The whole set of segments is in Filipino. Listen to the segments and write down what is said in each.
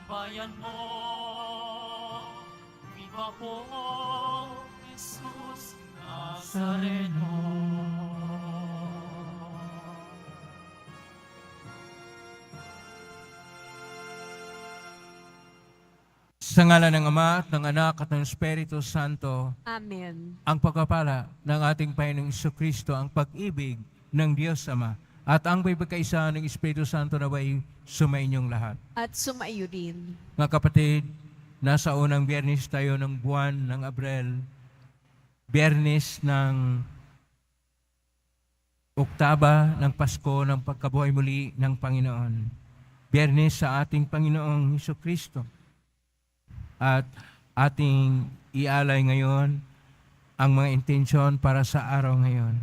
bayan mo. Viva po, Jesus Nazareno. Sa ngalan ng Ama at ng Anak at ng Espiritu Santo, Amen. ang pagpapala ng ating Panginoong Jesucristo, ang pag-ibig ng Diyos Ama, at ang pagkakaisa ng Espiritu Santo naway sumainyong lahat. At sumaiyo din. Mga kapatid, nasa unang biyernes tayo ng buwan ng Abril, biyernes ng oktaba ng Pasko ng pagkabuhay muli ng Panginoon. Biyernes sa ating Panginoong Jesucristo. At ating ialay ngayon ang mga intensyon para sa araw ngayon.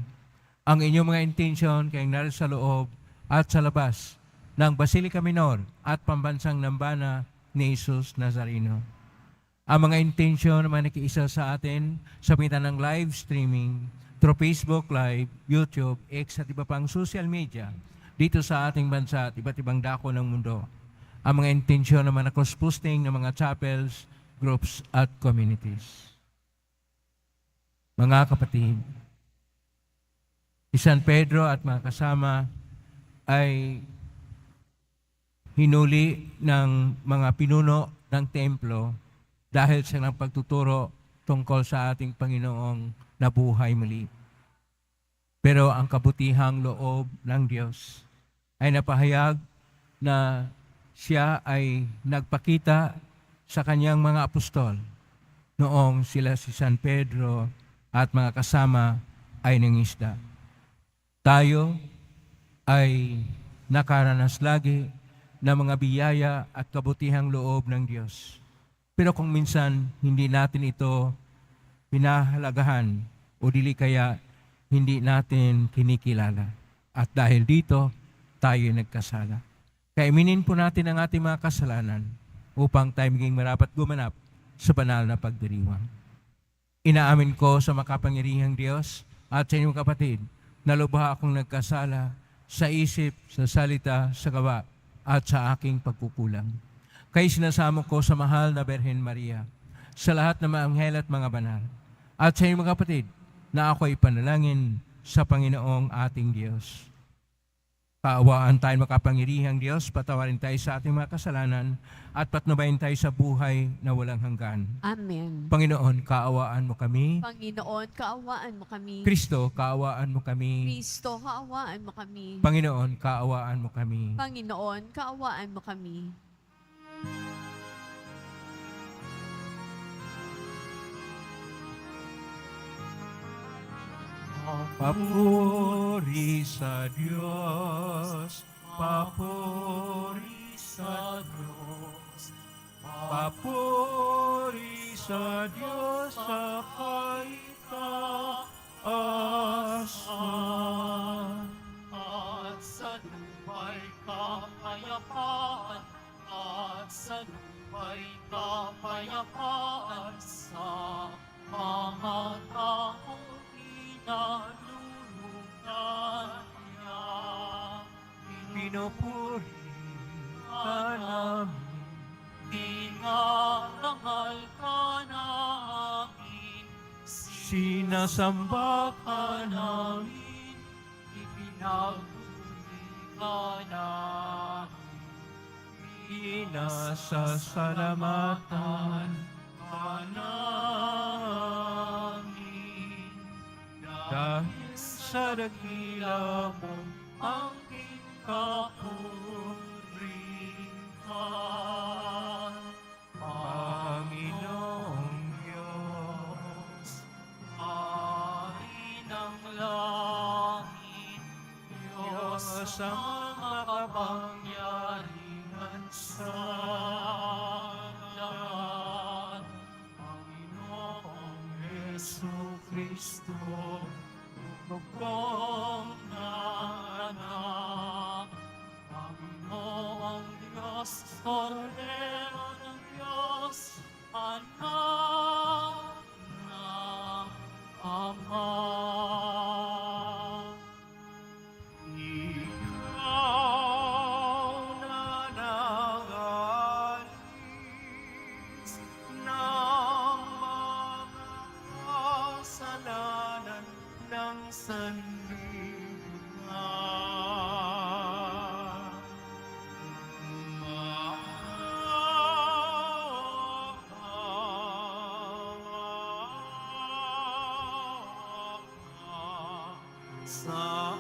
Ang inyong mga intensyon kayong naroon sa loob at sa labas ng Basilica Minor at Pambansang Nambana ni Jesus Nazareno. Ang mga intensyon na mga nakiisa sa atin sa pamitan ng live streaming through Facebook Live, YouTube, X at iba pang social media dito sa ating bansa at iba't ibang dako ng mundo. Ang mga intensyon naman na cross-posting ng mga chapels, groups at communities. Mga kapatid, si San Pedro at mga kasama ay hinuli ng mga pinuno ng templo dahil sa ng pagtuturo tungkol sa ating Panginoong nabuhay muli. Pero ang kabutihang loob ng Diyos ay napahayag na siya ay nagpakita sa kanyang mga apostol noong sila si San Pedro at mga kasama ay nangisda. Tayo ay nakaranas lagi ng mga biyaya at kabutihang loob ng Diyos. Pero kung minsan hindi natin ito pinahalagahan o dili kaya hindi natin kinikilala. At dahil dito, tayo nagkasala. Kaiminin po natin ang ating mga kasalanan upang tayo maging marapat gumanap sa banal na pagdiriwang. Inaamin ko sa makapangyarihang Diyos at sa inyong kapatid na lubha akong nagkasala sa isip, sa salita, sa gawa at sa aking pagkukulang. Kaya sinasamo ko sa mahal na Birhen Maria, sa lahat ng mga anghel at mga banal, at sa inyong mga kapatid na ako ay panalangin sa Panginoong ating Diyos. Kaawaan tayo makapangyarihang Diyos, patawarin tayo sa ating mga kasalanan at patnubayan tayo sa buhay na walang hanggan. Amen. Panginoon, kaawaan mo kami. Panginoon, kaawaan mo kami. Kristo, kaawaan mo kami. Kristo, kaawaan mo kami. Panginoon, kaawaan mo kami. Panginoon, kaawaan mo kami. Papuri sa Diyos, papuri sa Diyos, papuri sa Diyos sa kaitaasan. At sa lupa'y kapayapaan, at sa lupa'y kapayapaan sa mga taong inalulungan niya. Pinupuri ka namin, Dinarangal ka namin, sinasamba ka namin, ipinagpuli ka namin. Inasasalamatan ka namin. dahil sa dakila mo Ang kapurihan, Panginoong Diyos. Hari ng langit, Diyos ang makapangyarihan sa lahat. Panginoong Jesucristo, bugtong na anak, Panginoong Diyos, Kordero ng Diyos, anak ng Ama. Ikaw na nangalan sa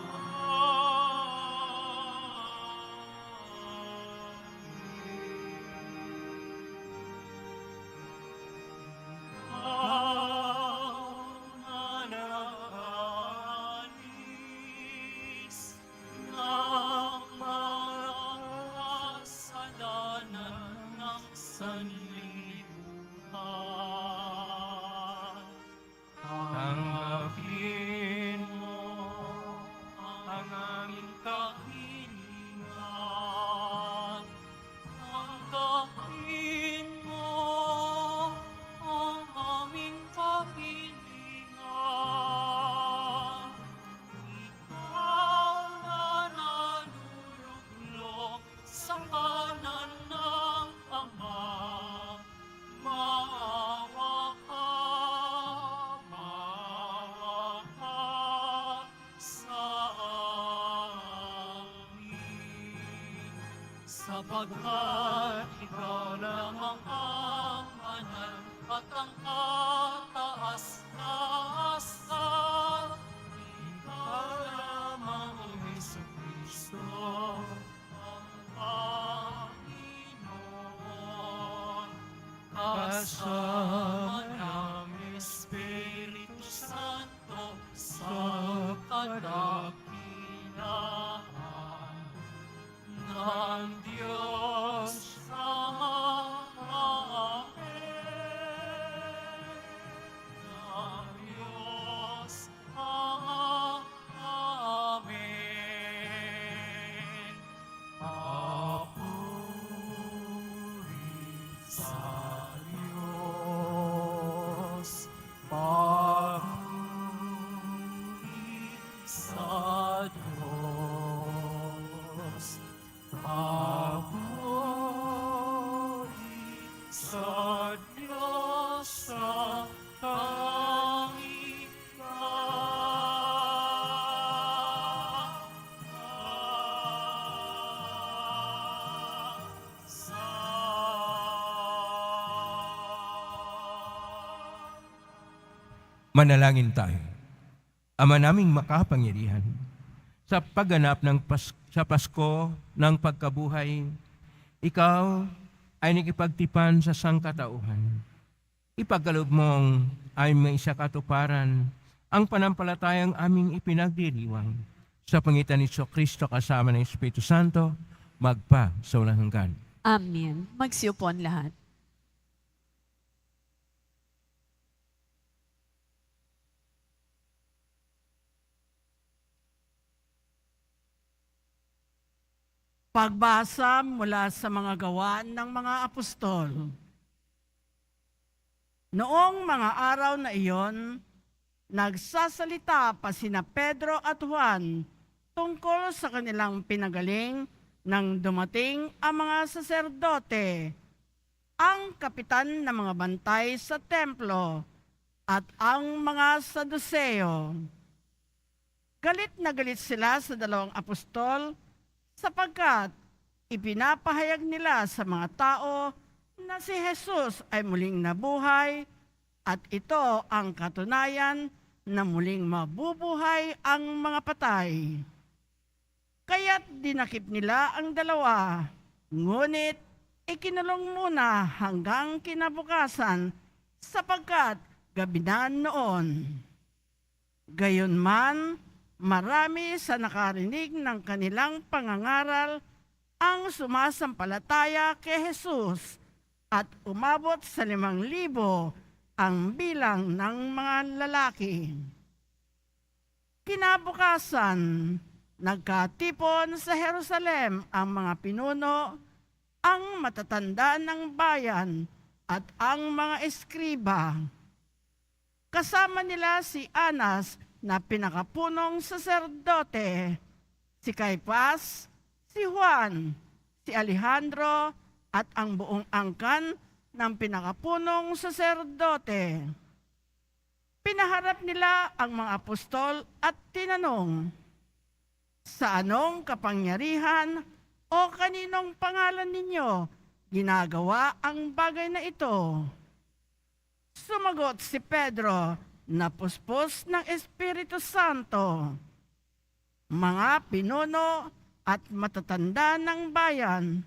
Nananis ng mga kasalanan ng sanlibutan. Tanggapin mo ang aming kahilingan. Tanggapin mo ang aming kahilingan. Ikaw na naluluklok sa kanan ng Ama. Maawa ka sa amin. Sapagkat ikaw lamang ang banal at ang kataas-taasan. Ikaw lamang ang Jesucristo, ang Panginoon. Kasama ng Espiritu Santo sa kadakilaan ng Diyos Ama. Amen. Ng Diyos Ama. Amen. Papuri sa Diyos. Papuri sa Diyos. Papuri sa Diyos sa Manalangin tayo. Ama naming makapangyarihan, sa pagganap sa Pasko ng pagkabuhay, ikaw ay nakipagtipan sa sangkatauhan. Ipagkaloob mong ay may isa katuparan ang panampalatayang aming ipinagdiriwang sa pangitan ni Kristo kasama ng Espiritu Santo, magpa sa walang hanggan. Amen. Magsiyupon lahat. Pagbasa mula sa mga gawa ng mga apostol. Noong mga araw na iyon, nagsasalita pa sina Pedro at Juan tungkol sa kanilang pinagaling nang dumating ang mga saserdote, ang kapitan ng mga bantay sa templo at ang mga Saduseo. Galit na galit sila sa dalawang apostol sapagkat ipinapahayag nila sa mga tao na si Jesus ay muling nabuhay at ito ang katunayan na muling mabubuhay ang mga patay. Kaya't dinakip nila ang dalawa, ngunit ikinulong muna hanggang kinabukasan sapagkat gabi na noon. Gayunman, marami sa nakarinig ng kanilang pangangaral ang sumasampalataya kay Jesus at umabot sa 5,000 ang bilang ng mga lalaki. Kinabukasan, nagkatipon sa Jerusalem ang mga pinuno, ang matatanda ng bayan at ang mga eskriba. Kasama nila si Anas na pinakapunong saserdote, si Caiphas, si Juan, si Alejandro at ang buong angkan ng pinakapunong saserdote. Pinaharap nila ang mga apostol at tinanong, "Sa anong kapangyarihan o kaninong pangalan ninyo ginagawa ang bagay na ito?" Sumagot si Pedro, na puspos ng Espiritu Santo, mga pinuno at matatanda ng bayan,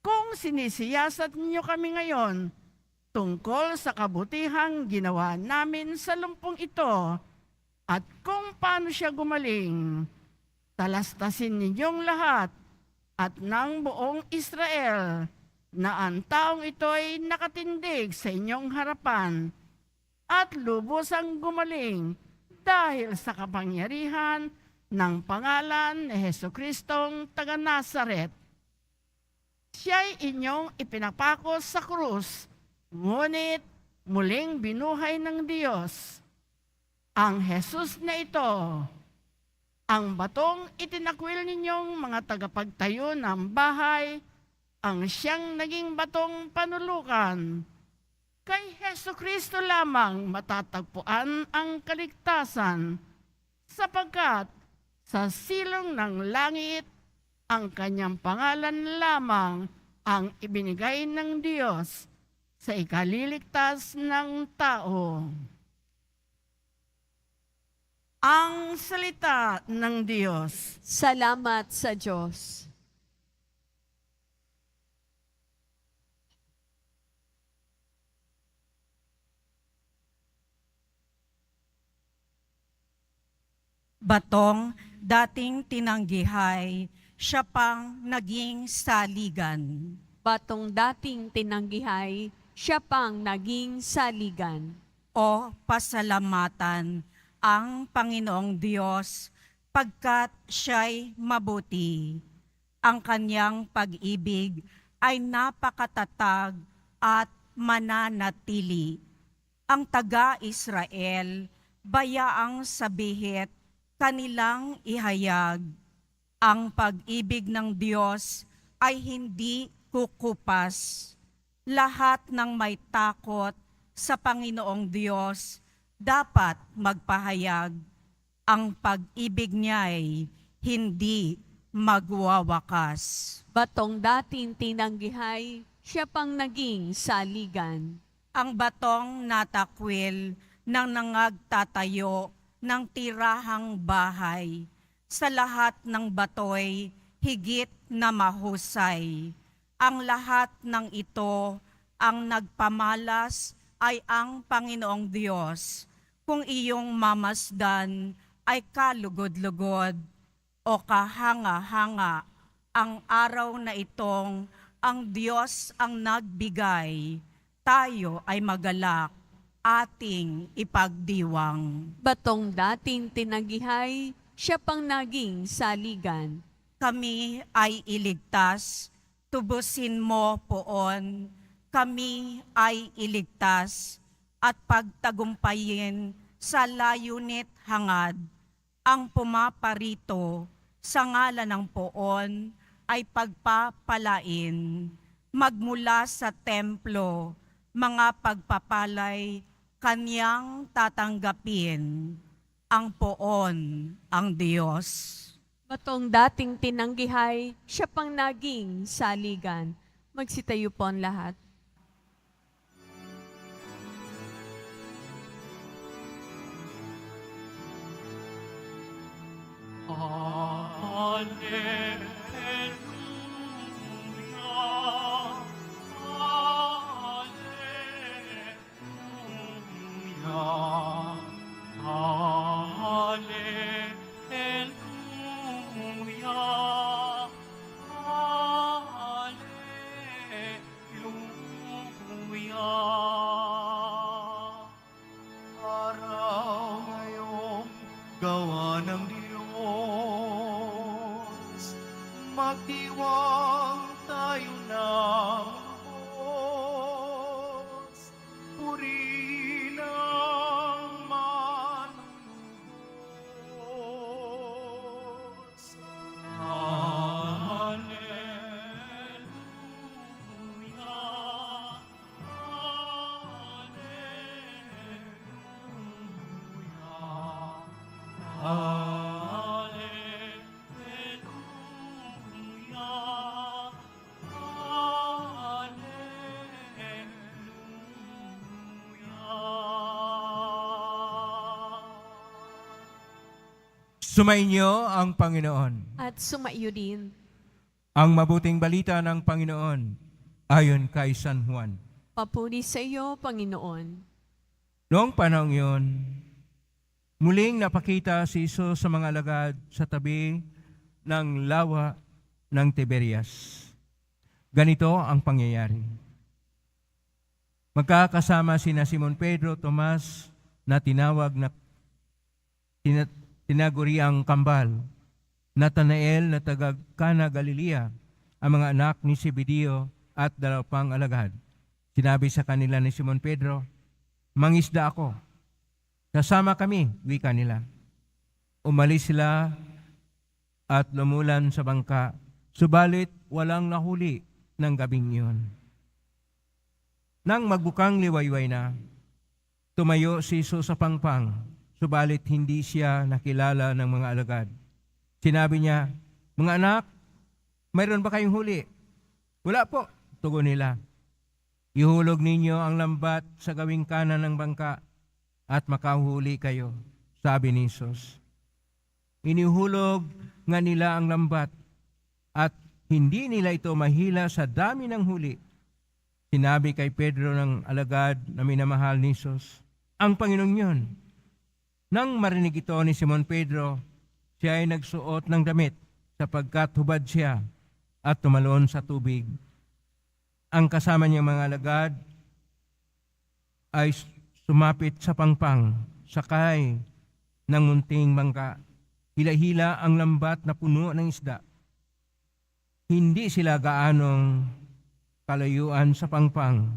kung sinisiyasat niyo kami ngayon tungkol sa kabutihang ginawa namin sa lumpong ito at kung paano siya gumaling, talastasin ninyong lahat at ng buong Israel na ang taong ito'y nakatindig sa inyong harapan at lubusang gumaling dahil sa kapangyarihan ng pangalan ni Jesucristong taga Nazaret. Siya'y inyong ipinapako sa krus, ngunit muling binuhay ng Diyos. Ang Jesus na ito, ang batong itinakwil ninyong mga tagapagtayo ng bahay, ang siyang naging batong panulukan. Kay Jesucristo lamang matatagpuan ang kaligtasan, sapagkat sa silong ng langit, ang kanyang pangalan lamang ang ibinigay ng Diyos sa ikaliligtas ng tao. Ang salita ng Diyos. Salamat sa Diyos. Batong dating tinanggihay, siya pang naging saligan. Batong dating tinanggihay, siya pang naging saligan. O pasalamatan ang Panginoong Diyos pagkat siya'y mabuti. Ang kanyang pag-ibig ay napakatatag at mananatili. Ang taga-Israel, bayaang sabihit, kanilang ihayag. Ang pag-ibig ng Diyos ay hindi kukupas. Lahat ng may takot sa Panginoong Diyos dapat magpahayag. Ang pag-ibig niya'y hindi magwawakas. Batong dating tinanggihay, siya pang naging saligan. Ang batong natakwil ng nangagtatayo ng tirahang bahay, sa lahat ng batoy higit na mahusay. Ang lahat ng ito, ang nagpamalas ay ang Panginoong Diyos. Kung iyong mamasdan ay kalugod-lugod o kahanga-hanga, ang araw na itong ang Diyos ang nagbigay, tayo ay magalak, ating ipagdiwang. Batong dating tinanggihay, siya pang naging saligan. Kami ay iligtas, tubusin mo poon. Kami ay iligtas at pagtagumpayin sa layunit hangad. Ang pumaparito sa ngalan ng poon ay pagpapalain. Magmula sa templo, mga pagpapalay kanyang tatanggapin. Ang poon, ang Diyos. Batong dating tinanggihay, siya pang naging saligan. Magsitayo po ang lahat. Alleluia, Alleluia, Alleluia. Araw ngayong gawa ng Diyos, magdiwang tayo ng Diyos, puri ng manunubos. Alleluia, Alleluia, Sumainyo ang Panginoon. At sumaiyo din. Ang mabuting balita ng Panginoon ayon kay San Juan. Papuri sa iyo, Panginoon. Noong panahon yun, muling napakita si Isus sa mga alagad sa tabi ng lawa ng Tiberias. Ganito ang pangyayari. Magkakasama sina Simon Pedro, Tomas, na tinawag na tinaguriang kambal, Natanael na taga Cana, Galilea, ang mga anak ni Zebedeo at dalawa pang alagad. Sinabi sa kanila ni Simon Pedro, "Mangisda ako. Kasama kami," wika nila. Umalis sila at lumulan sa bangka, subalit walang nahuli ng gabing iyon. Nang magbukang liwayway na, tumayo si Jesus sa pangpang, subalit hindi siya nakilala ng mga alagad. Sinabi niya, "Mga anak, mayroon ba kayong huli?" "Wala po," tugon nila. "Ihulog ninyo ang lambat sa gawing kanan ng bangka at makahuli kayo," sabi ni Jesus. Inihulog nga nila ang lambat at hindi nila ito mahila sa dami ng huli. Sinabi kay Pedro ng alagad na minamahal ni Jesus, "Ang Panginoon yun." Nang marinig ito ni Simon Pedro, siya ay nagsuot ng damit sapagkat hubad siya at tumalon sa tubig. Ang kasama niyang mga alagad ay sumapit sa pangpang, sakay ng munting bangka. Hila-hila ang lambat na puno ng isda. Hindi sila gaanong kalayuan sa pangpang,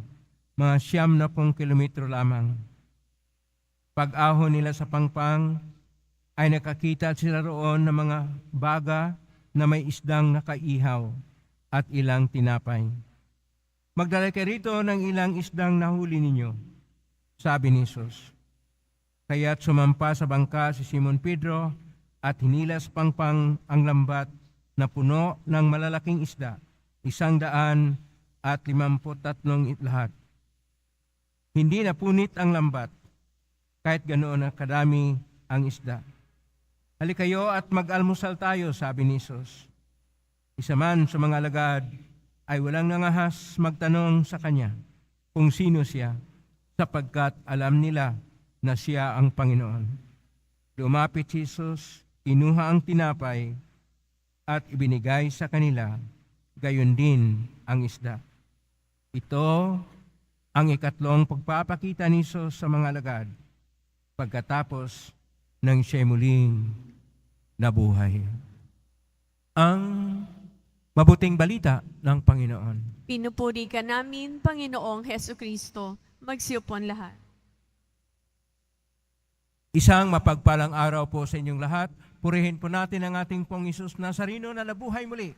mga 90 kilometro lamang. Pag-ahon nila sa pangpang, ay nakakita sila roon ng mga baga na may isdang nakaihaw at ilang tinapay. "Magdala kayo rito ng ilang isdang nahuli ninyo," sabi ni Jesus. Kaya't sumampa sa bangka si Simon Pedro at hinilas pangpang ang lambat na puno ng malalaking isda, 153 lahat. Hindi napunit ang lambat, kahit ganoon na kadami ang isda. "Halikayo at mag-almusal tayo," sabi ni Jesus. Isa man sa mga alagad ay walang nangahas magtanong sa kanya kung sino siya, sapagkat alam nila na siya ang Panginoon. Lumapit si Jesus, kinuha ang tinapay at ibinigay sa kanila, gayon din ang isda. Ito ang ikatlong pagpapakita ni Jesus sa mga alagad pagkatapos ng siya'y muling nabuhay. Ang mabuting balita ng Panginoon. Pinupuri ka namin, Panginoong Hesukristo. Magsiyupon lahat. Isang mapagpalang araw po sa inyong lahat. Purihin po natin ang ating pong Isus Nazareno na nabuhay muli.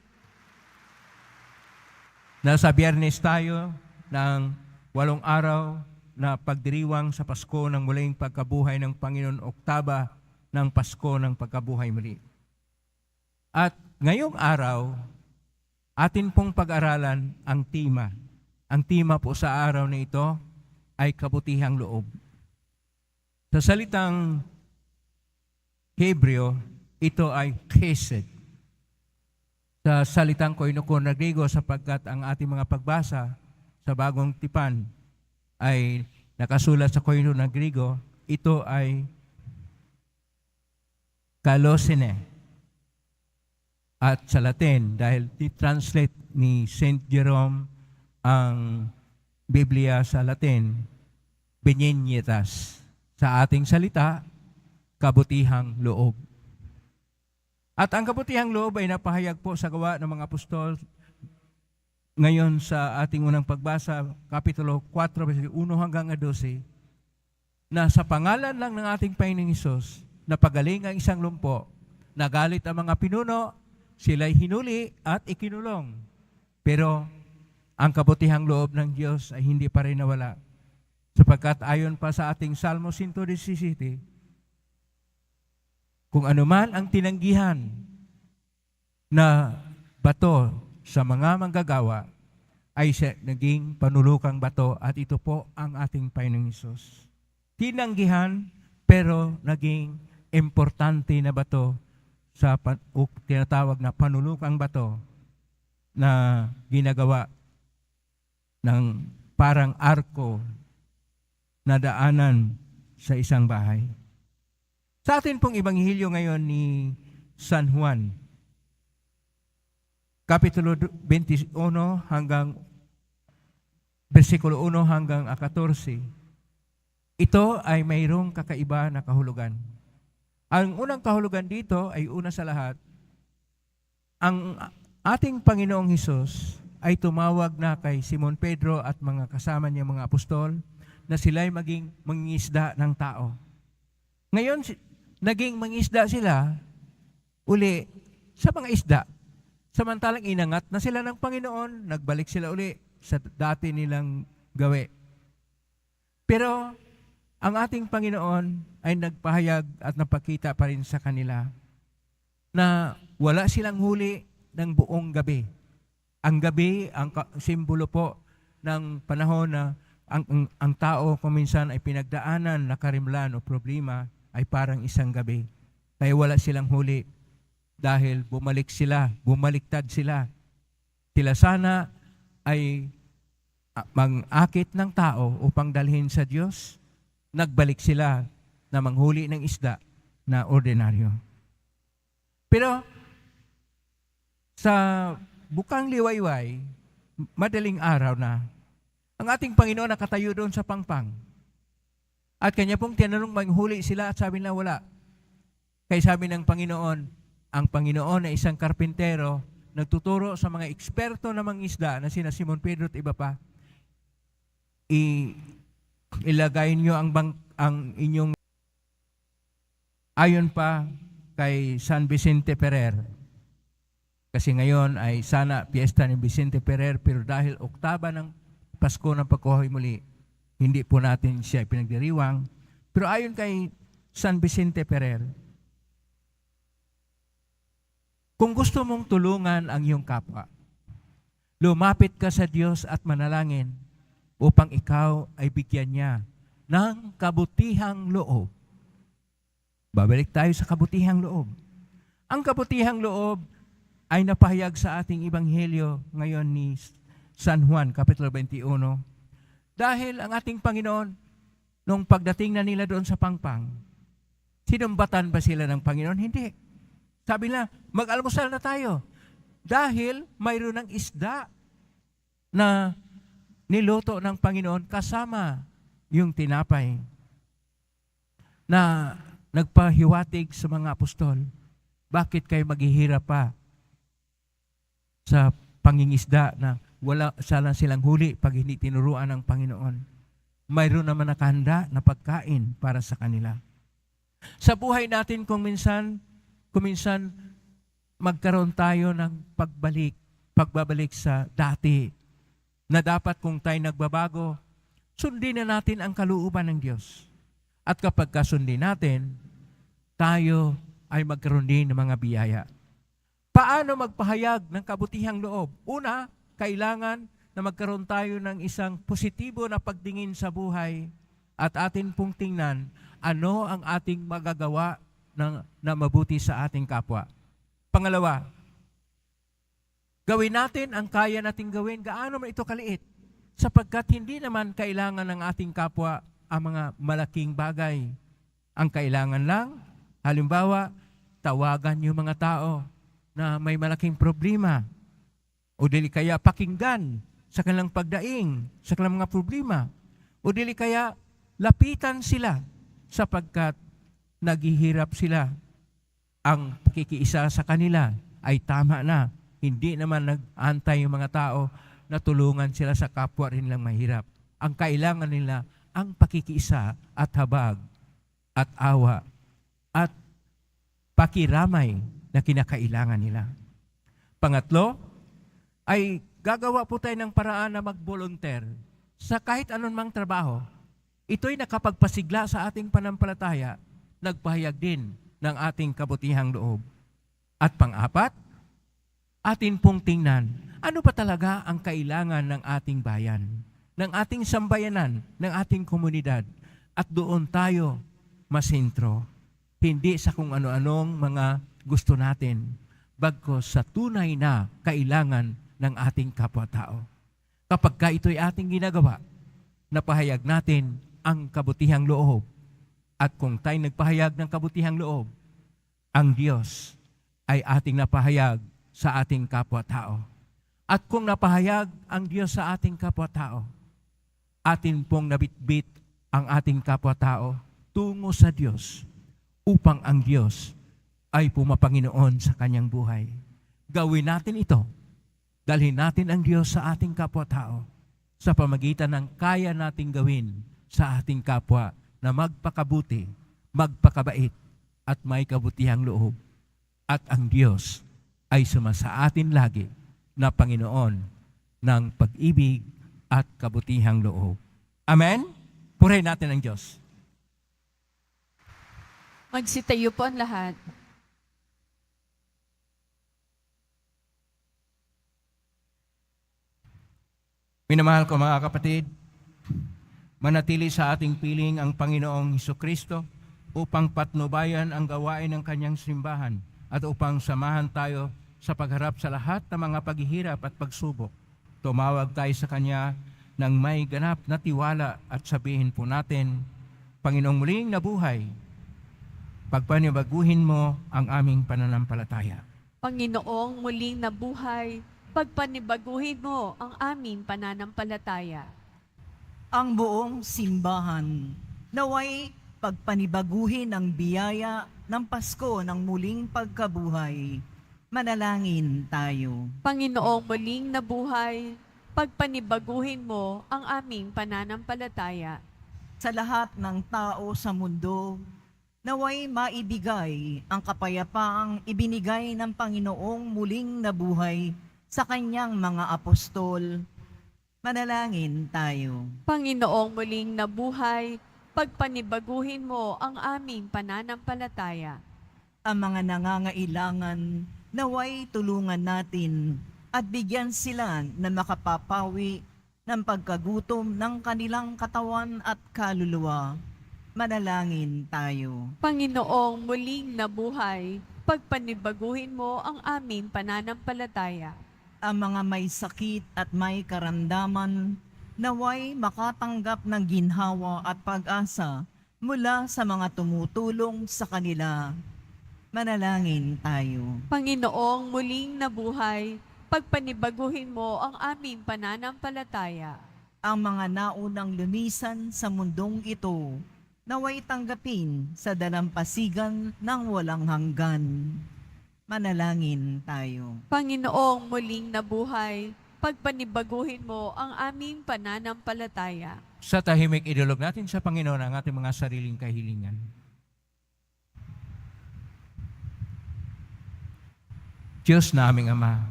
Nasa Biyernes tayo ng 8 araw na pagdiriwang sa Pasko ng muling pagkabuhay ng Panginoon, Oktaba ng Pasko ng pagkabuhay muli. At ngayong araw, atin pong pag-aralan ang tema. Ang tema po sa araw na ito ay kabutihang loob. Sa salitang Hebreo, ito ay chesed. Sa salitang Koinokon na Griego, sapagkat ang ating mga pagbasa sa Bagong Tipan ay nakasulat sa Koinokon na Griego, ito ay kalosene. At sa Latin, dahil translate ni Saint Jerome ang Biblia sa Latin, benignitas. Sa ating salita, kabutihang loob. At ang kabutihang loob ay napahayag po sa Gawa ng mga Apostol ngayon sa ating unang pagbasa, Kapitulo 4, versikulo 1 hanggang 12, na sa pangalan lang ng ating Panginoong Hesus, napagaling ang isang lumpo, nagalit ang mga pinuno, sila'y hinuli at ikinulong. Pero ang kabutihang loob ng Diyos ay hindi pa rin nawala. Sapagkat ayon pa sa ating Salmo 117, kung anuman ang tinanggihan na bato sa mga manggagawa ay naging panulukang bato, at ito po ang ating Panginoong Hesus. Tinanggihan pero naging importante na bato sa tinatawag na panulukang bato na ginagawa ng parang arko na daanan sa isang bahay. Sa atin pong Ebanghelyo ngayon ni San Juan, Kapitulo 21 hanggang versikulo 1 hanggang 14, ito ay mayroong kakaiba na kahulugan. Ang unang kahulugan dito ay una sa lahat, ang ating Panginoong Hesus ay tumawag na kay Simon Pedro at mga kasama niya mga apostol na sila'y maging mangingisda ng tao. Ngayon, naging mangingisda sila uli sa mga isda. Samantalang inangat na sila ng Panginoon, nagbalik sila uli sa dati nilang gawi. Pero ang ating Panginoon ay nagpahayag at napakita pa rin sa kanila na wala silang huli ng buong gabi. Ang gabi, ang simbolo po ng panahon na ang tao kung minsan ay pinagdaanan na karimlan o problema ay parang isang gabi. Kaya wala silang huli dahil bumaliktad sila. Sila sana ay mang-akit ng tao upang dalhin sa Diyos. Nagbalik sila na manghuli ng isda na ordinaryo. Pero sa bukang liwayway, madaling araw na, ang ating Panginoon nakatayo doon sa pangpang. At kanya pong tinanong manghuli sila at sabi na wala. Kaya sabi ng Panginoon, ang Panginoon ay isang karpintero, nagtuturo sa mga eksperto na mangisda na sina Simon Pedro at iba pa. Ilagay niyo ang inyong ayon pa kay San Vicente Ferrer. Kasi ngayon ay sana piyesta ni Vicente Ferrer, pero dahil oktaba ng Pasko ng Pagkabuhay Muli, hindi po natin siya pinagdiriwang. Pero ayon kay San Vicente Ferrer, kung gusto mong tulungan ang iyong kapwa, lumapit ka sa Diyos at manalangin upang ikaw ay bigyan niya ng kabutihang loob. Babalik tayo sa kabutihang loob. Ang kabutihang loob ay napahayag sa ating Ebanghelyo ngayon ni San Juan, Kapitulo 21. Dahil ang ating Panginoon, nung pagdating na nila doon sa pangpang, sinumbatan ba sila ng Panginoon? Hindi. Sabi na, mag-almusal na tayo. Dahil mayroon ng isda na niluto ng Panginoon kasama yung tinapay na nagpahiwatig sa mga apostol. Bakit kayo maghihirap pa sa pangingisda na wala sana silang huli pag hindi tinuruan ng Panginoon? Mayroon naman nakahanda na pagkain para sa kanila. Sa buhay natin kung minsan magkaroon tayo ng pagbabalik sa dati na dapat kung tayo nagbabago, sundin na natin ang kalooban ng Diyos. At kapag kasundin natin, tayo ay magkaroon din ng mga biyaya. Paano magpahayag ng kabutihang loob? Una, kailangan na magkaroon tayo ng isang positibo na pagtingin sa buhay at atin pong tingnan ano ang ating magagawa na mabuti sa ating kapwa. Pangalawa, gawin natin ang kaya nating gawin, gaano man ito kaliit, sapagkat hindi naman kailangan ng ating kapwa ang mga malaking bagay. Ang kailangan lang, halimbawa, tawagan yung mga tao na may malaking problema o dili kaya pakinggan sa kanilang pagdaing, sa kanilang mga problema o dili kaya lapitan sila sapagkat naghihirap sila. Ang pakikiisa sa kanila ay tama na. Hindi naman nag-antay yung mga tao na tulungan sila sa kapwa rin lang mahirap. Ang kailangan nila ang pakikiisa at habag at awa at pakiramay na kinakailangan nila. Pangatlo, ay gagawa po tayo ng paraan na mag-volunteer sa kahit anumang trabaho. Ito'y nakapagpasigla sa ating panampalataya, nagpahayag din ng ating kabutihang loob. At pang-apat, atin pong tingnan, ano ba talaga ang kailangan ng ating bayan, ng ating sambayanan, ng ating komunidad, at doon tayo masentro. Hindi sa kung ano-anong mga gusto natin, bagkos sa tunay na kailangan ng ating kapwa-tao. Kapag ka ito'y ating ginagawa, napahayag natin ang kabutihang loob. At kung tayo nagpahayag ng kabutihang loob, ang Diyos ay ating napahayag sa ating kapwa-tao. At kung napahayag ang Diyos sa ating kapwa-tao, atin pong nabitbit ang ating kapwa-tao tungo sa Diyos upang ang Diyos ay pumapanginoon sa kanyang buhay. Gawin natin ito. Dalhin natin ang Diyos sa ating kapwa-tao sa pamagitan ng kaya nating gawin sa ating kapwa na magpakabuti, magpakabait, at may kabutihang loob. At ang Diyos ay sumasa atin lagi na Panginoon ng pag-ibig at kabutihang loob. Amen? Purihin natin ang Diyos. Magsitayo po ang lahat. Minamahal ko mga kapatid, manatili sa ating piling ang Panginoong Hesukristo upang patnubayan ang gawain ng kanyang simbahan at upang samahan tayo sa pagharap sa lahat ng mga paghihirap at pagsubok. Tumawag tayo sa Kanya ng may ganap na tiwala at sabihin po natin, Panginoong muling nabuhay, pagpanibaguhin mo ang aming pananampalataya. Panginoong muling nabuhay, pagpanibaguhin mo ang aming pananampalataya. Ang buong simbahan naway pagpanibaguhin ang biyaya ng Pasko ng muling pagkabuhay. Manalangin tayo. Panginoong muling nabuhay, pagpanibaguhin mo ang aming pananampalataya. Sa lahat ng tao sa mundo, naway maibigay ang kapayapaang ibinigay ng Panginoong muling nabuhay sa kanyang mga apostol. Manalangin tayo. Panginoong muling nabuhay, pagpanibaguhin mo ang aming pananampalataya. Ang mga nangangailangan, naway tulungan natin at bigyan sila na makapapawi ng pagkagutom ng kanilang katawan at kaluluwa. Manalangin tayo. Panginoong muling nabuhay, pagpanibaguhin mo ang aming pananampalataya. Ang mga may sakit at may karamdaman, naway makatanggap ng ginhawa at pag-asa mula sa mga tumutulong sa kanila. Manalangin tayo. Panginoong muling nabuhay, pagpanibaguhin mo ang aming pananampalataya. Ang mga naunang lumisan sa mundong ito, naway tanggapin sa dalampasigan ng walang hanggan. Manalangin tayo. Panginoong muling nabuhay, pagpanibaguhin mo ang aming pananampalataya. Sa tahimik, idulog natin sa Panginoon ang ating mga sariling kahilingan. Diyos na aming Ama,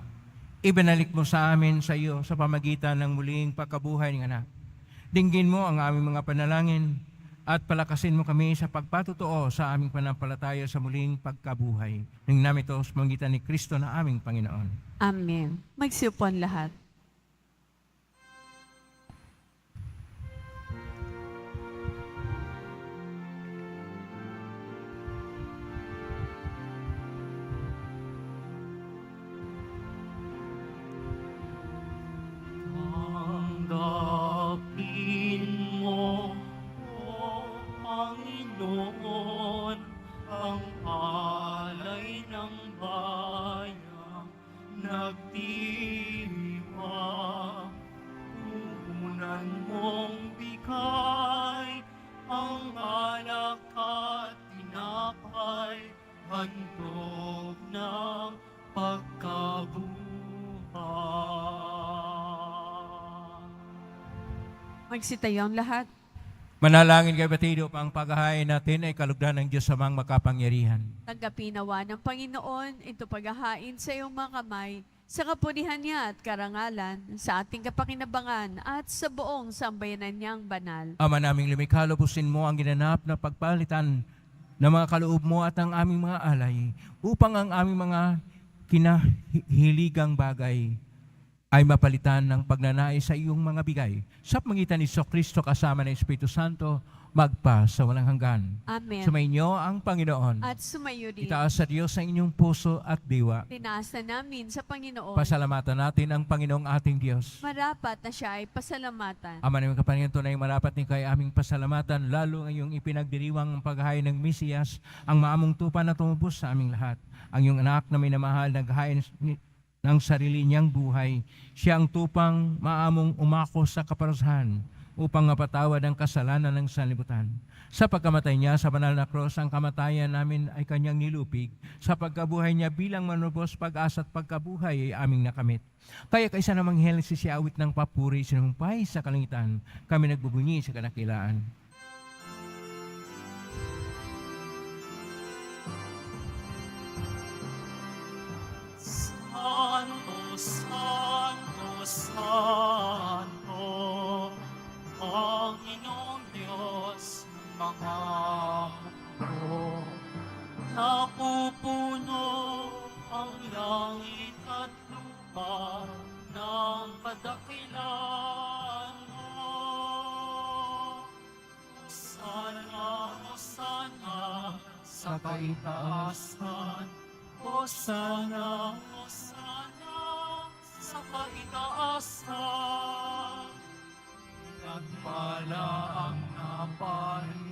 ibinalik mo sa amin sa iyo sa pamagitan ng muling pagkabuhay ng anak. Dinggin mo ang aming mga panalangin at palakasin mo kami sa pagpatutuo sa aming panampalataya sa muling pagkabuhay. Nang namin ito sa pamagitan ni Kristo na aming Panginoon. Amen. Magsipon lahat. Tanggapin mo, O Panginoon, ang alay ng bayang nagdiwa. Puhunan mong bigay ang alak at tinapay, handog ng pagkabuhay. Magsitayo ang lahat. Manalangin kay Batido upang paghahain natin ay kalugdan ng Diyos sa mga makapangyarihan. Tanggapin nawa ng Panginoon ito paghahain sa iyong mga kamay, sa kapurihan niya at karangalan, sa ating kapakinabangan at sa buong sambayanan niyang banal. Ama naming lumikha, lubusin mo ang ginanap na pagpalitan ng mga kaloob mo at ang aming mga alay upang ang aming mga kinahiligang bagay ay mapalitan ng pagnanais sa iyong mga bigay. Sa pangitan ni Kristo kasama ng Espiritu Santo, magpa sa walang hanggan. Amen. Sumainyo ang Panginoon. At sumayo din. Itaas sa Diyos ang inyong puso at diwa. Tinaasa namin sa Panginoon. Pasalamatan natin ang Panginoong ating Diyos. Marapat na siya ay pasalamatan. Ama namin kapangyarihan, tunay marapat ni kay aming pasalamatan, lalo ngayong ipinagdiriwang ang paghahain ng Mesiyas, ang maamong tupa na tumubos sa aming lahat. Ang iyong anak na minamahal, naghahain ng sarili niyang buhay. Siya ang tupang maamong umako sa kaparusahan upang mapatawad ang kasalanan ng sanlibutan. Sa pagkamatay niya sa banal na krus, ang kamatayan namin ay kanyang nilupig. Sa pagkabuhay niya bilang manubos, pag-asa at pagkabuhay ay aming nakamit. Kaya kaysa namang helsi si awit ng papuri, sinumpay sa kalangitan, kami nagbubunyi sa kadakilaan. Santo, Santo, Santo, Panginoong Diyos, mga mundo. Napupuno ang langit at lupa ng kadakilaan mo. Sana, Hosana, sa kaitaasan. Hosana, Hosana, sa kaitaasan. Nagpala ang naparito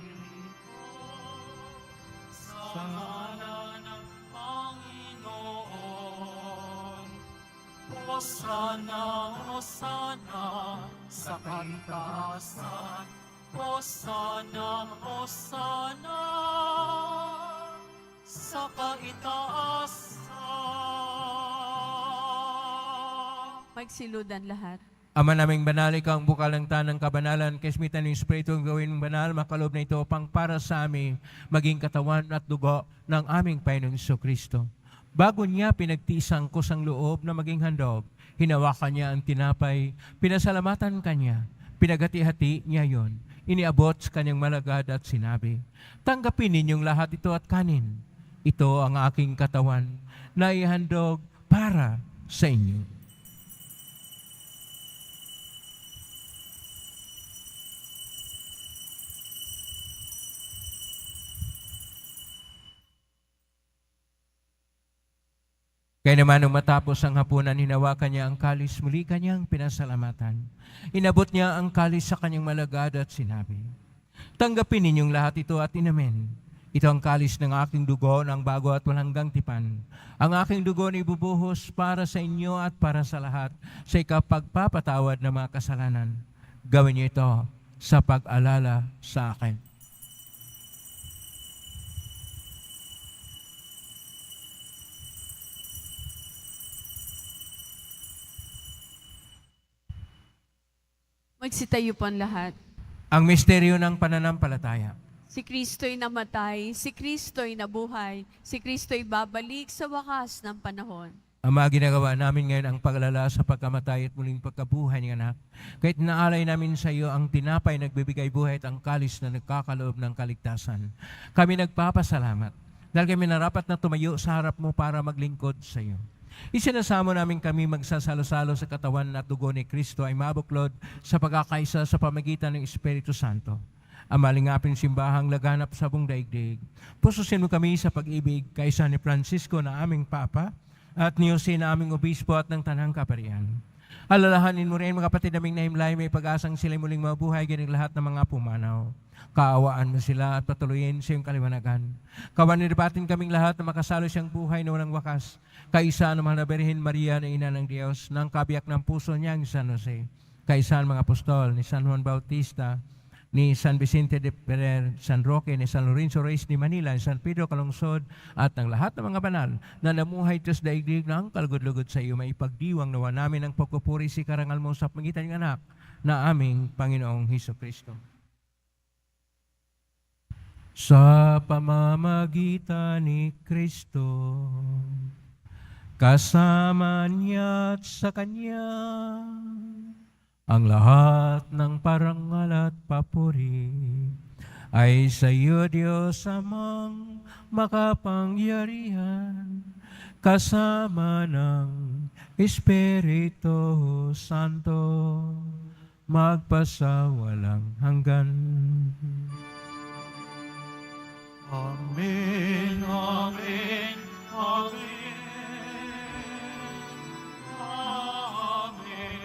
sa ngalan ng Panginoon. Hosana, Hosana, sa kaitaasan. Hosana, Hosana, sa kaitaasan. Magsiludan lahat. Ama naming banal, ikaw ang bukal ng tanang kabanalan, kesmitan ng Espiritu ang gawin mong banal, makalob na ito pang para sa amin, maging katawan at dugo ng aming Panginoong Kristo. Bago niya pinagtiisang kusang loob na maging handog, hinawakan niya ang tinapay, pinasalamatan kanya, pinagati-hati niya yon, iniabot sa kanyang malagad at sinabi, tanggapin ninyong lahat ito at kanin. Ito ang aking katawan na ihandog para sa inyo. Kaya naman nung matapos ang hapunan, hinawakan niya ang kalis, muli kanyang pinasalamatan. Inabot niya ang kalis sa kanyang malagad at sinabi, tanggapin ninyong lahat ito at inamin. Ito ang kalis ng aking dugo ng bago at walang hanggang tipan. Ang aking dugo na ibubuhos para sa inyo at para sa lahat sa ikapagpapatawad ng mga kasalanan. Gawin niyo ito sa pag-alala sa akin. Magsitayo po ang lahat. Ang misteryo ng pananampalataya. Si Kristo'y namatay, si Kristo'y nabuhay, si Kristo'y babalik sa wakas ng panahon. Ama, ginagawa namin ngayon ang paglala sa pagkamatay at muling pagkabuhay ng anak. Kahit naalay namin sa iyo ang tinapay nagbibigay buhay at ang kalis na nagkakaloob ng kaligtasan. Kami nagpapasalamat dahil kami narapat na tumayo sa harap mo para maglingkod sa iyo. Isinasamo namin kami magsasalo-salo sa katawan at dugo ni Kristo ay mabuklod sa pagkakaisa sa pamagitan ng Espiritu Santo. Amalingapin simbahang laganap sa buong daigdig. Pususin mo kami sa pag-ibig kaysa ni Francisco na aming Papa at ni Jose na aming Obispo at ng Tanang Kaparian. Alalahanin mo rin mga kapatid naming naimlay, may pag-asang sila'y muling mabuhay ganing lahat ng mga pumanaw. Kaawaan mo sila at patuloyin sa iyong kaliwanagan. Kawaniripatin kaming lahat na makasalo siyang buhay na walang wakas. Kaisa ng mahal na Birhen Maria na Ina ng Diyos, ng kabiyak ng puso niyang San Jose. Kaisa ng mga apostol ni San Juan Bautista, ni San Vicente de Ferrer, San Roque, ni San Lorenzo Reyes ni Manila, ni San Pedro Calungsod, at ng lahat ng mga banal na namuhay tos daigdig ng kalugod-lugod sa iyo, maipagdiwang nawa namin ang pagpupuri si karangal mo sa pangitan ng anak na aming Panginoong Hesukristo. Sa pamamagitan ni Kristo, kasama niya at sa Kanya, ang lahat ng parangal at papuri ay sa iyo, Diyos amang makapangyarihan, kasama ng Espiritu Santo, magpasawalang hanggan. Amen, amen, amen. Amen,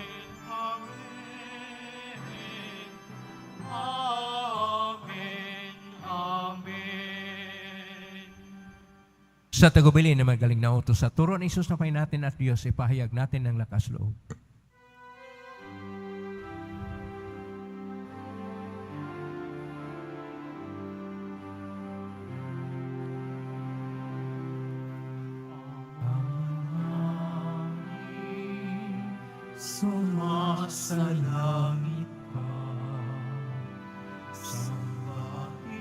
amen. Amen, amen. Sa tagubili na magaling na utos sa turo ni Isus na pay natin at Diyos, ipahayag natin ng lakas loob. Sumasalangit ka, sambahin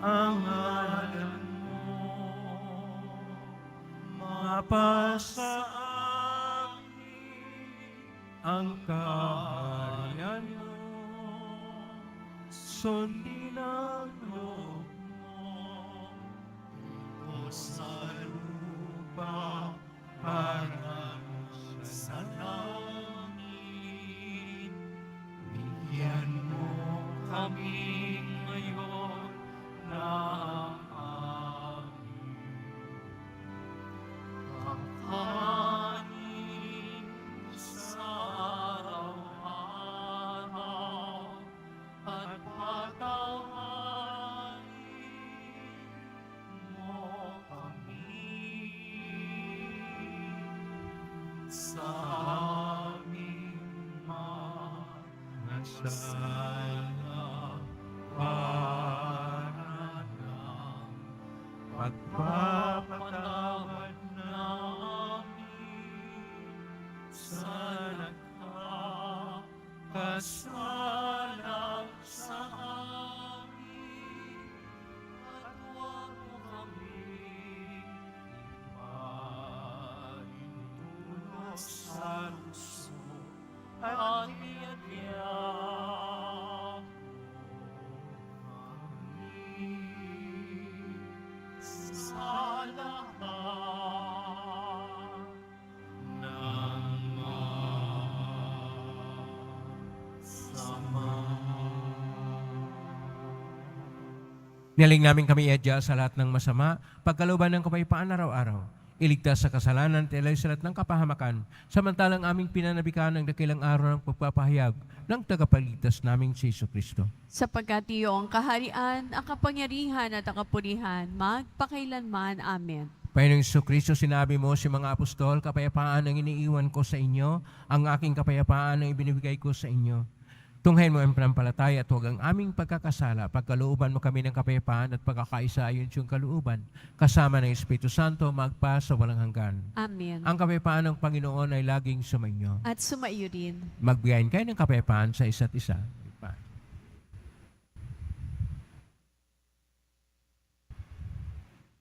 ang ngalan mo, mapasa amin Ang kaharian mo, sundin ang loob mo, dito sa lupa parang sa langit. Bigyan mo kami ngayon ng aming kakanin sa araw-araw, at patawarin mo kami sa aming mga sala, para ng pagpapatawad namin sa nagkakasalang sa amin, at huwag mo kaming ipaintulot sa luso, at iadya kami sa lahat ng masama. niyaling namin kami iadya sa lahat ng masama, pagkalooban ng kapayapaan araw-araw, iligtas sa kasalanan at ilay sa lahat ng kapahamakan, samantalang aming pinanabikan ng dakilang araw ng pagpapahayag ng tagapagligtas naming si Jesucristo. Sapagkat iyo ang kaharian, ang kapangyarihan at ang kapurihan, magpakailanman. Amen. Panginoong Jesucristo, sinabi mo si mga apostol, kapayapaan ang iniiwan ko sa inyo, ang aking kapayapaan ang ibinibigay ko sa inyo. Tunghayin mo ang panampalataya at huwag ang aming pagkakasala. Pagkalooban mo kami ng kapayapaan at pagkakaisa ayon sa iyong kalooban, kasama ng Espiritu Santo, magpa sa walang hanggan. Amen. Ang kapayapaan ng Panginoon ay laging sumainyo. At sumaiyo rin. Magbigayin kayo ng kapayapaan sa isa't isa.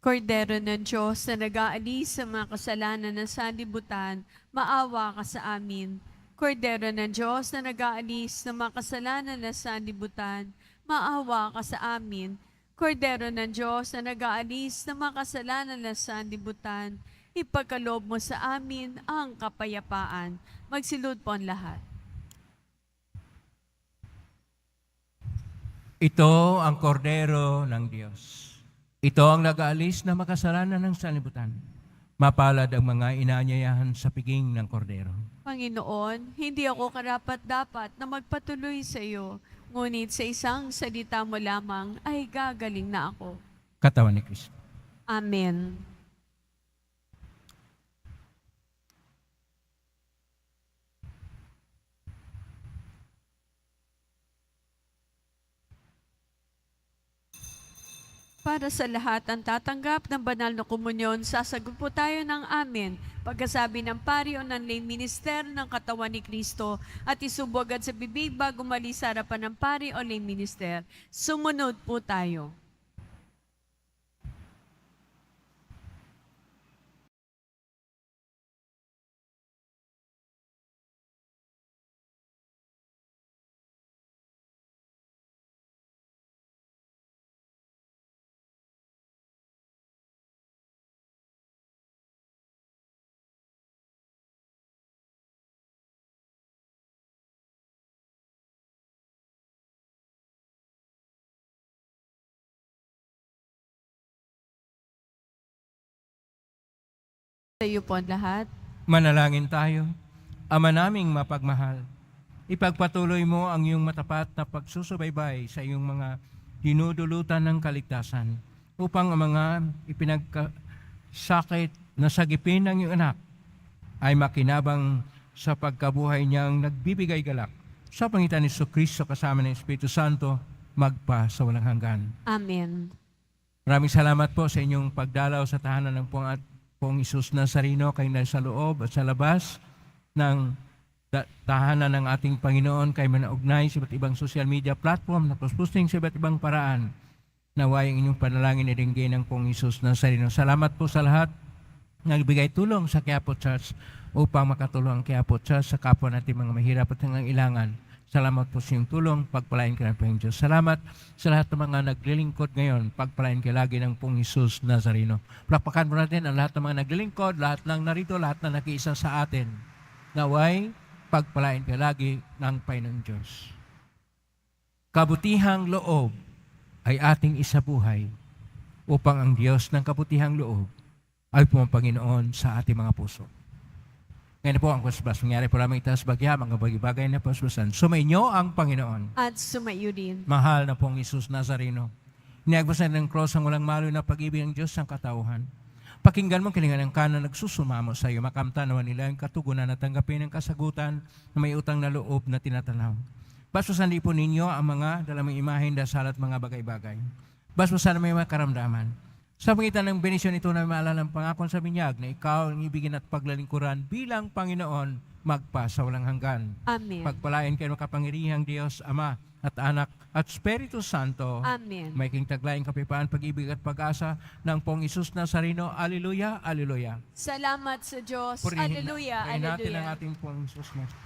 Kordero ng Diyos na nag-aalis sa mga kasalanan ng sanlibutan, maawa ka sa amin. Kordero ng Diyos na nag-aalis ng mga kasalanan ng sanlibutan, maawa ka sa amin. Kordero ng Diyos na nag-aalis ng mga kasalanan ng sanlibutan, ipagkaloob mo sa amin ang kapayapaan. Magsilud po ang lahat. Ito ang kordero ng Diyos. Ito ang nag-aalis na makasalanan ng sanlibutan. Mapalad ang mga inaanyayahan sa piging ng kordero. Panginoon, hindi ako karapat-dapat na magpatuloy sa iyo, ngunit sa isang salita mo lamang ay gagaling na ako. Katawan ni Kristo. Amen. Para sa lahat ang tatanggap ng banal na komunyon, sasagot po tayo ng amen. Pagkasabi ng pari o ng lay minister ng katawan ni Kristo at isubo agad sa bibig bago malis sa harapan ng pari o lay minister. Sumunod po tayo. Tayo po ang lahat. Manalangin tayo. Ama naming mapagmahal, ipagpatuloy mo ang iyong matapat na pagsusubaybay sa iyong mga dinudulutan ng kaligtasan upang ang mga ipinagkasakit na sagipin ng iyong anak ay makinabang sa pagkabuhay niyang nagbibigay galak. Sa pangitan ni Kristo kasama ng Espiritu Santo, magpa sa walang hanggan. Amen. Maraming salamat po sa inyong pagdalaw sa tahanan ng Pong Isus Nazareno, kayo na sa loob at sa labas ng tahanan ng ating Panginoon, kayo manaugnay sa iba't ibang social media platform na posting sa iba't ibang paraan. Naway ang inyong panalangin na dinggay ng Pong Isus Nazareno. Salamat po sa lahat nagbigay tulong sa Quiapo Church upang makatulong ang Quiapo Church sa kapwa natin mga mahirap at nangangailangan. Salamat po sa iyong tulong. Pagpalain ka ng Panginoon Diyos. Salamat sa lahat ng mga naglilingkod ngayon. Pagpalain ka lagi ng Pong Isus Nazareno. Palakpakan mo natin ang lahat ng mga naglilingkod, lahat ng narito, lahat na nakiisa sa atin. Naway, pagpalain ka lagi ng Panginoon Diyos. Kabutihang loob ay ating isabuhay upang ang Diyos ng kabutihang loob ay pumapanginoon sa ating mga puso. Ngayon po ang kusbas. Nangyari po lamang itaas bagya, mga bagay-bagay na pasbasan. Sumainyo ang Panginoon. At sumayo din. Mahal na pong Isus Nazareno. Iniagbasan ng cross ang walang malo na pag-ibig ng Diyos ng katauhan. Pakinggan mo kilingan ng kanan nagsusumamo sa iyo. Makamta naman nila ang katugunan at tanggapin ang kasagutan na may utang na loob na tinatanaw. Basbasan din po ninyo ang mga dalamang imahen, dasal at mga bagay-bagay. Basbasan na may mga karamdaman. Sa pangitan ng benisyon ito na maalala ng pangakon sa binyag na ikaw ang ibigin at paglalingkuran bilang Panginoon magpa sa walang hanggan. Amen. Pagpalain kayo makapangyarihang Diyos, Ama at Anak at Espiritu Santo. Amen. May king taglayang kapayapaan, pag-ibig at pag-asa ng Pong Isus Nazareno. Alleluia, alleluia. Salamat sa Diyos. Purihin Alleluia, natin ang alleluia. ating Pong Isus Nazareno.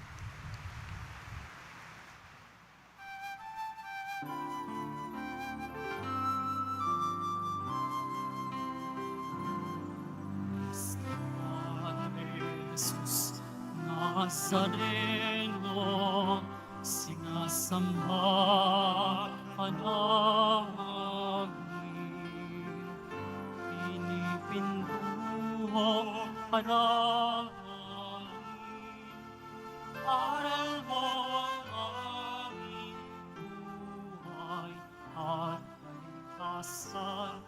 Jesus Nazareno, sinasamba ka namin. Pinipinduho ka namin. Aral mo ang aming buhay at kaligtasan.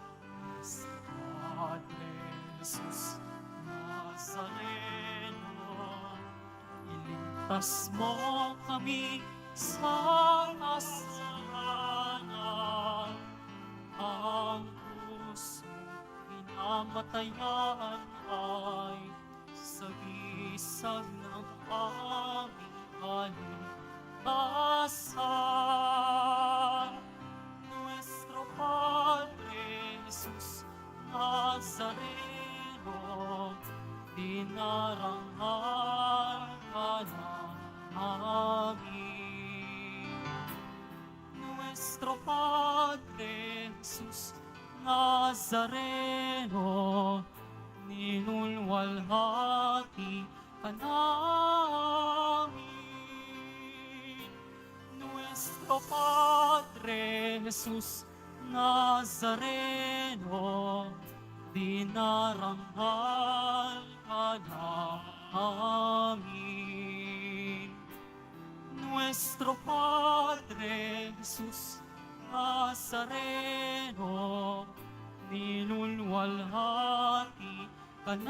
Sa Padre Jesus Nazareno, iligtas mo kami sa kasalanan. Ang puso pinamatayan ay sagisag ng aming kaligtasan. Nuestro Padre Jesus Nazareno, dinarangal ka namin. Nuestro Padre Jesus Nazareno, ninulwalhati ka namin. Nuestro Padre Jesus Nazareno, dinarangal ka namin. Nuestro Padre Jesus Nazareno, ninulwalhati ka namin.